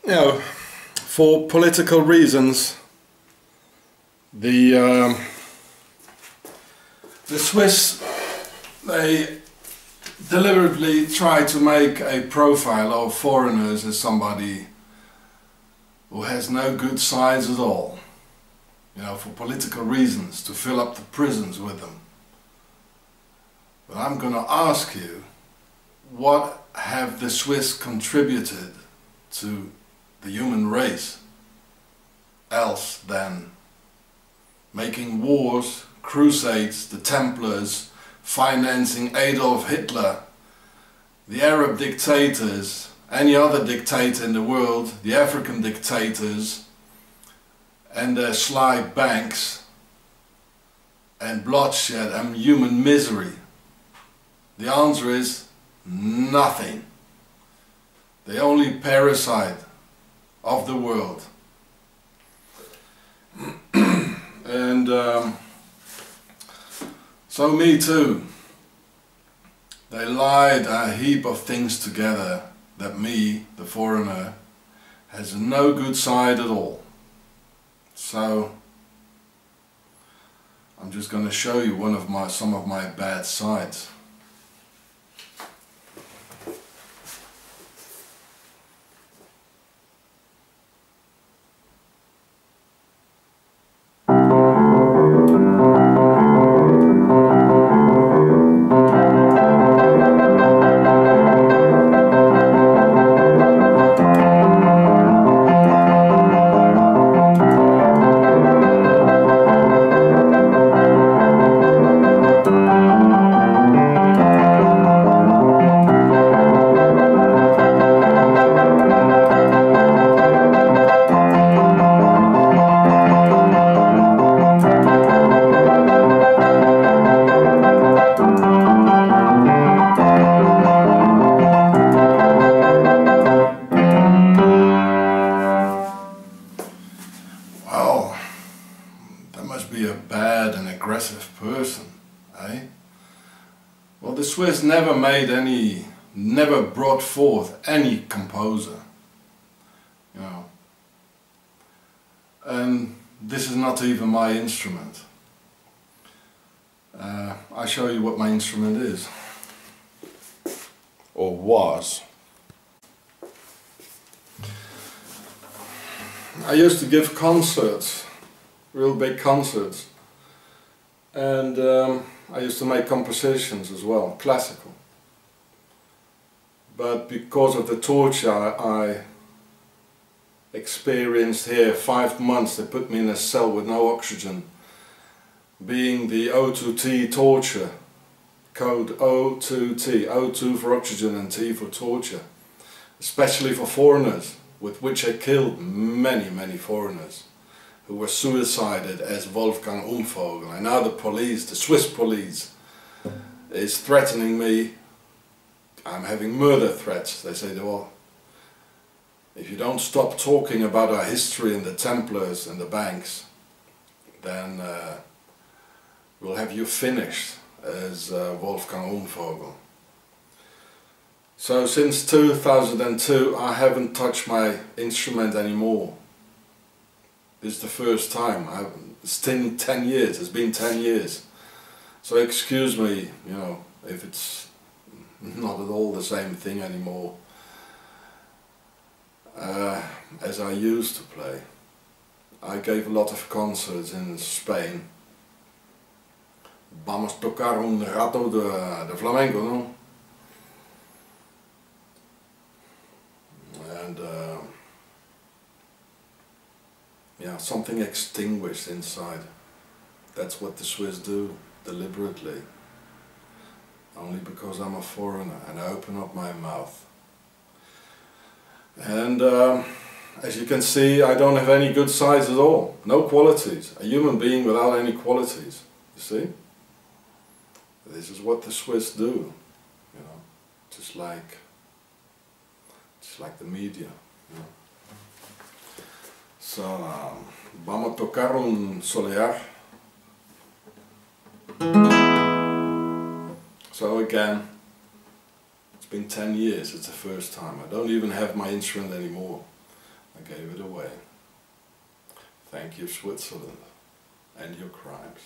for political reasons, the Swiss, they deliberately try to make a profile of foreigners as somebody who has no good sides at all, for political reasons, to fill up the prisons with them. But I'm going to ask you, what have the Swiss contributed to the human race else than making wars, crusades, the Templars, financing Adolf Hitler, the Arab dictators, any other dictator in the world, the African dictators and their sly banks and bloodshed and human misery? The answer is nothing. They only parasite of the world. And so me too. They lied a heap of things together that me, the foreigner, has no good side at all. So I'm just going to show you some of my bad sides. Be a bad and aggressive person, eh? Well, the Swiss never brought forth any composer, and this is not even my instrument. I'll show you what my instrument is, or was. I used to give concerts, real big concerts, and I used to make compositions as well, classical. But because of the torture I experienced here, 5 months they put me in a cell with no oxygen, being the O2T torture, code O2T, O2 for oxygen and T for torture, especially for foreigners, with which I killed many foreigners who were suicided as Wolfgang Umvogel. And now the police, the Swiss police, is threatening me. I'm having murder threats. They say, well, if you don't stop talking about our history and the Templars and the banks, then we'll have you finished as Wolfgang Umvogel. So since 2002 I haven't touched my instrument anymore. This is the first time. It's 10 years, it's been 10 years. So excuse me, if it's not at all the same thing anymore as I used to play. I gave a lot of concerts in Spain. Vamos a tocar un rato de flamenco, no? And yeah, something extinguished inside. That's what the Swiss do, deliberately. Only because I'm a foreigner and I open up my mouth. And as you can see, I don't have any good sides at all. No qualities. A human being without any qualities. You see? This is what the Swiss do. Just like the media. So, vamos a tocar un solear. So again, it's been 10 years, it's the first time. I don't even have my instrument anymore. I gave it away. Thank you, Switzerland, and your crimes.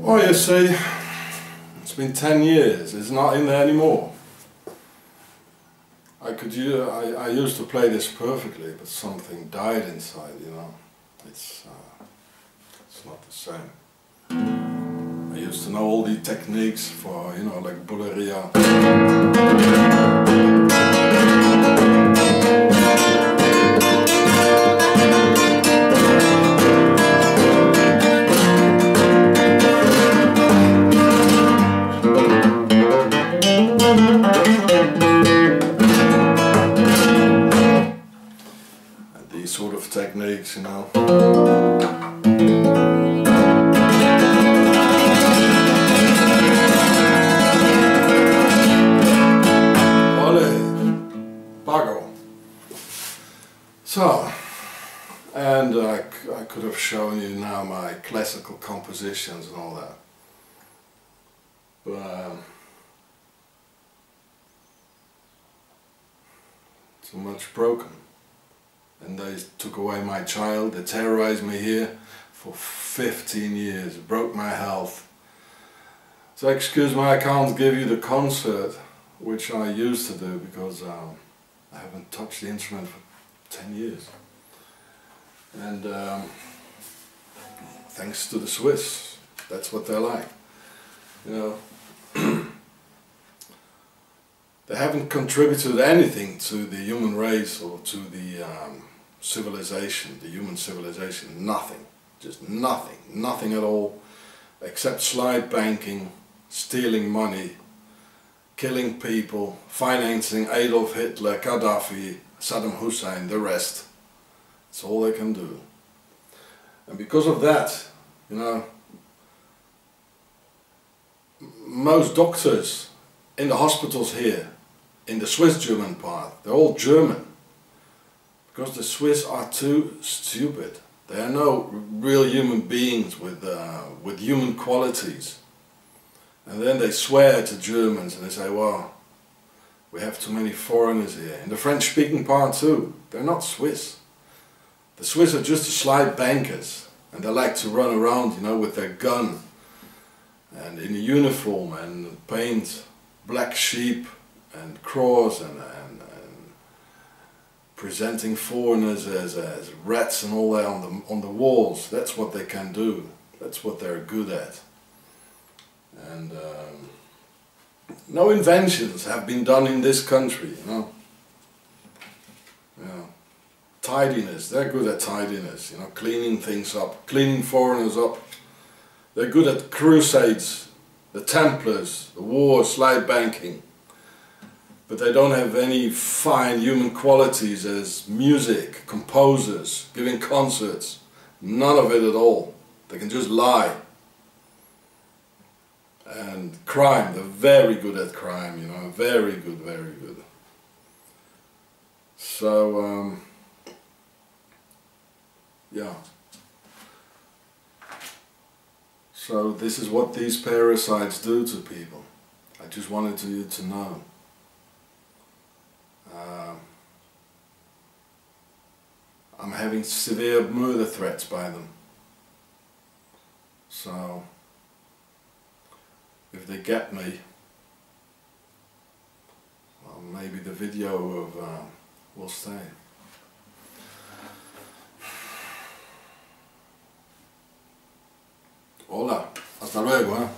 Well, you see, it's been 10 years, it's not in there anymore. I used to play this perfectly, but something died inside, you know. It's not the same. I used to know all the techniques for, you know, like Bulleria. Sort of techniques, you know. Ole, Bago. So, and I could have shown you now my classical compositions and all that, but too much broken. And they took away my child, they terrorized me here for 15 years, broke my health. So excuse me, I can't give you the concert which I used to do because I haven't touched the instrument for 10 years. And thanks to the Swiss, that's what they're like, you know. They haven't contributed anything to the human race or to the civilization, the human civilization, nothing, just nothing, nothing at all, except slide banking, stealing money, killing people, financing Adolf Hitler, Gaddafi, Saddam Hussein, the rest. That's all they can do. And because of that, you know, most doctors in the hospitals here, in the Swiss German part, they're all German. Because the Swiss are too stupid. They are no real human beings with human qualities. And then they swear to Germans and they say, well, we have too many foreigners here. In the French-speaking part too, they're not Swiss. The Swiss are just slide bankers. And they like to run around, you know, with their gun and in a uniform and paint black sheep and cross and presenting foreigners as rats and all that on the walls. That's what they can do. That's what they're good at. And no inventions have been done in this country, you know. Tidiness, they're good at tidiness, you know, cleaning things up, cleaning foreigners up. They're good at crusades, the Templars, the war, slide banking. but they don't have any fine human qualities as music, composers, giving concerts. None of it at all. They can just lie. And crime, they're very good at crime, you know, very good, very good. So, yeah. So this is what these parasites do to people. I just wanted you to know. I'm having severe murder threats by them. So, if they get me, well, maybe the video will stay. Hola, hasta luego, ¿eh?